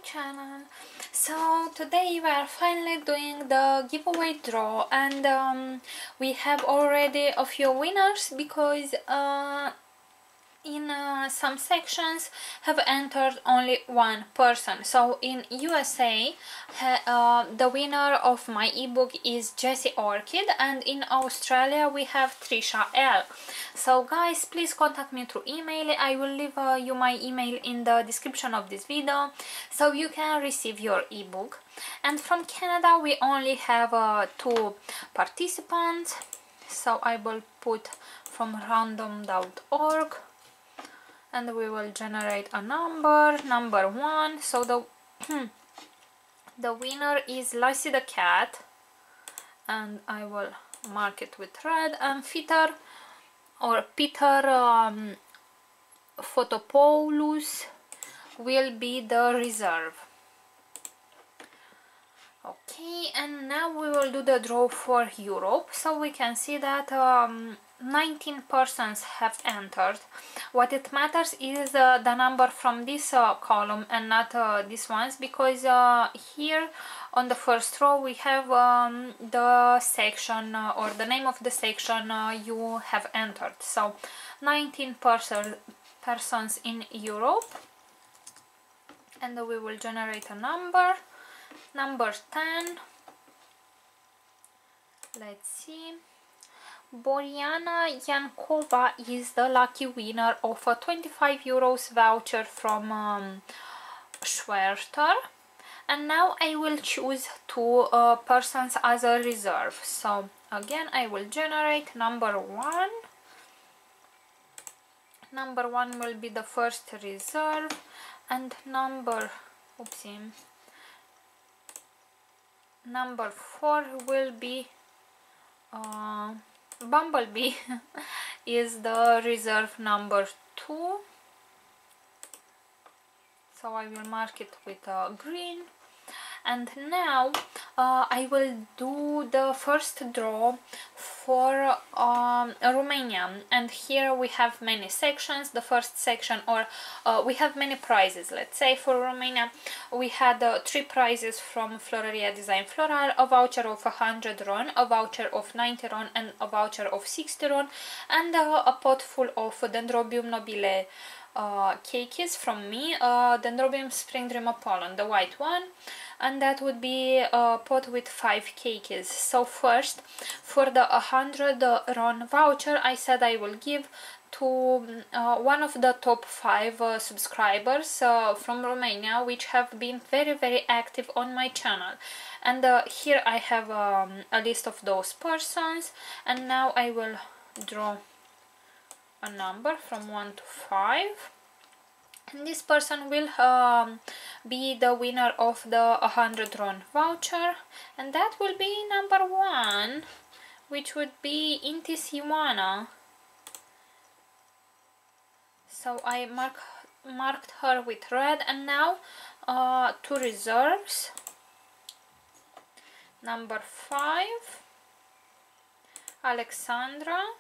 channel. So today we are finally doing the giveaway draw, and we have already a few winners because in some sections have entered only one person. So in USA the winner of my ebook is Jessie Orchid, and in Australia we have Trisha L. So guys, please contact me through email. I will leave you my email in the description of this video so you can receive your ebook. And from Canada we only have 2 participants, so I will put from random.org and we will generate a number 1. So the the winner is Lassie the cat, and I will mark it with red, and Peter Photopoulos will be the reserve. Okay, and now we will do the draw for Europe. So we can see that 19 persons have entered. What it matters is the number from this column and not this ones, because here on the first row we have the section or the name of the section you have entered. So 19 persons in Europe, and we will generate a number 10. Let's see. Boriana Yankova is the lucky winner of a 25 euros voucher from Schwerter. And now I will choose 2 persons as a reserve. So again I will generate number 1. Number 1 will be the first reserve, and number 4 will be Bumblebee is the reserve number 2. So I will mark it with green. And now I will do the first draw for Romania, and here we have many sections. The first section, or we have many prizes. Let's say for Romania we had 3 prizes from Floreria Design Floral, a voucher of 100 RON, a voucher of 90 RON, and a voucher of 60 RON, and a pot full of Dendrobium nobile cakes from me, Dendrobium Spring Dream of Pollen, the white one, and that would be a pot with 5 cakes. So first, for the 100 RON voucher, I said I will give to one of the top 5 subscribers from Romania, which have been very active on my channel. And here I have a list of those persons, and now I will draw a number from 1 to 5, and this person will be the winner of the 100 RON voucher, and that will be number 1, which would be Intis Ioana. So I marked her with red. And now 2 reserves. Number 5, Alexandra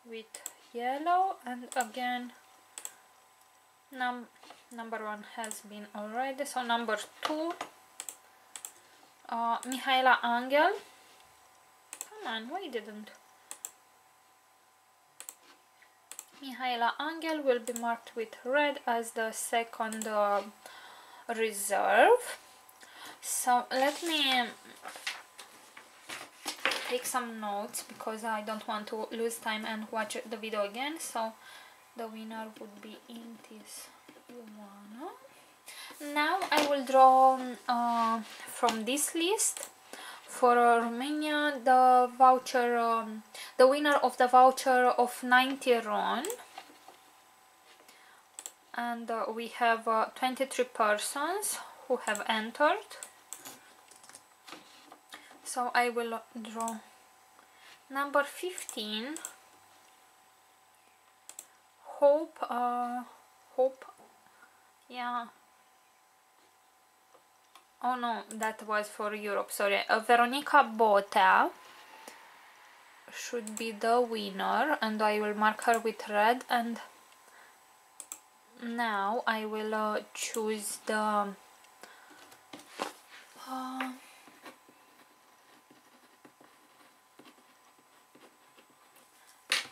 with yellow, and again number 1 has been already, so number 2, Mihaela Angel. Come on, why didn't Mihaela Angel will be marked with red as the second reserve. So let me take some notes because I don't want to lose time and watch the video again. So the winner would be Intis Ioana. Now I will draw from this list for Romania the voucher, the winner of the voucher of 90 RON, and we have 23 persons who have entered. So I will draw number 15, Hope, yeah, oh no, that was for Europe, sorry. Veronica Bota should be the winner, and I will mark her with red, and now I will choose the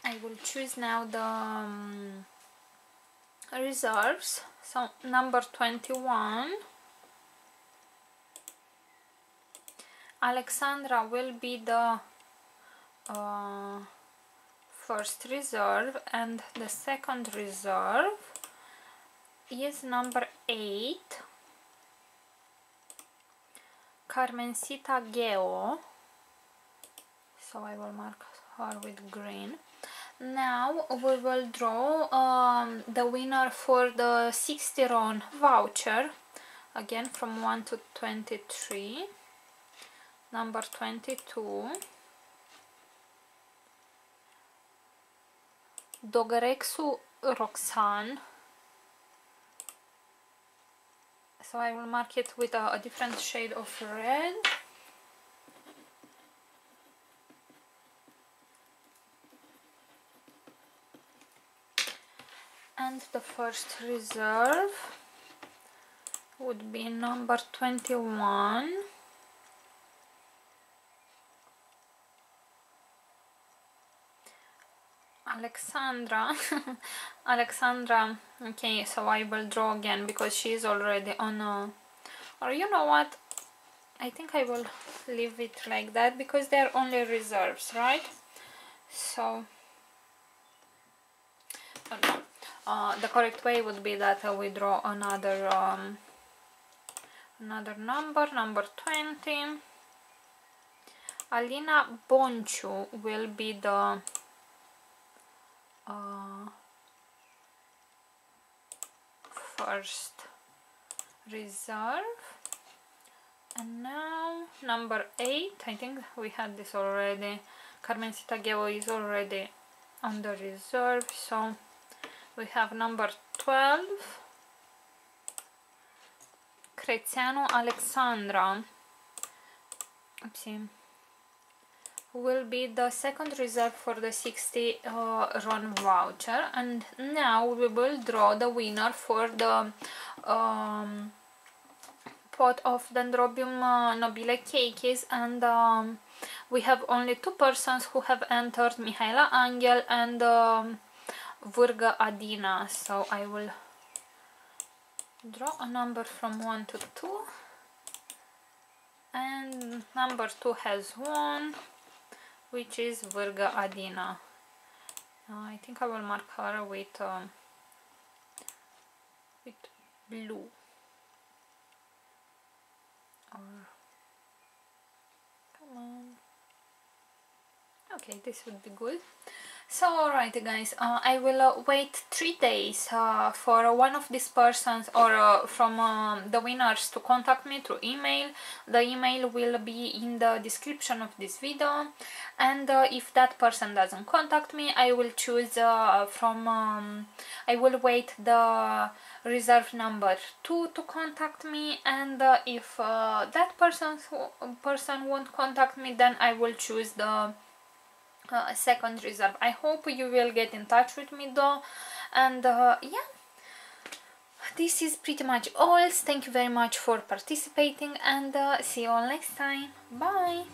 I will choose now the reserves. So number 21, Alexandra will be the first reserve, and the second reserve is number 8, Carmencita Geo. So I will mark her with green. Now we will draw the winner for the 60 RON voucher, again from 1 to 23. Number 22, Dogărexu Roxanne. So I will mark it with a different shade of red. And the first reserve would be number 21, Alexandra. Alexandra, okay, so I will draw again because she is already on a, or you know what, I think I will leave it like that because they are only reserves, right? So the correct way would be that we draw another number 20. Alina Bonciu will be the first reserve. And now number 8, I think we had this already. Carmencita Geo is already on the reserve, so we have number 12, Crețeanu Alexandra. Oopsie. Will be the second reserve for the 60 RON voucher. And now we will draw the winner for the pot of Dendrobium nobile cakeys, and we have only 2 persons who have entered, Mihaela Angel and Vârgă Adina. So I will draw a number from 1 to 2, and number 2 has won, which is Vârgă Adina. I think I will mark her with blue. Or, come on. Okay, this would be good. So alright guys, I will wait 3 days for one of these persons or from the winners to contact me through email. The email will be in the description of this video, and if that person doesn't contact me, I will choose I will wait the reserve number 2 to contact me, and if that person won't contact me, then I will choose the second reserve. I hope you will get in touch with me though, and yeah, this is pretty much all. Thank you very much for participating, and see you all next time. Bye.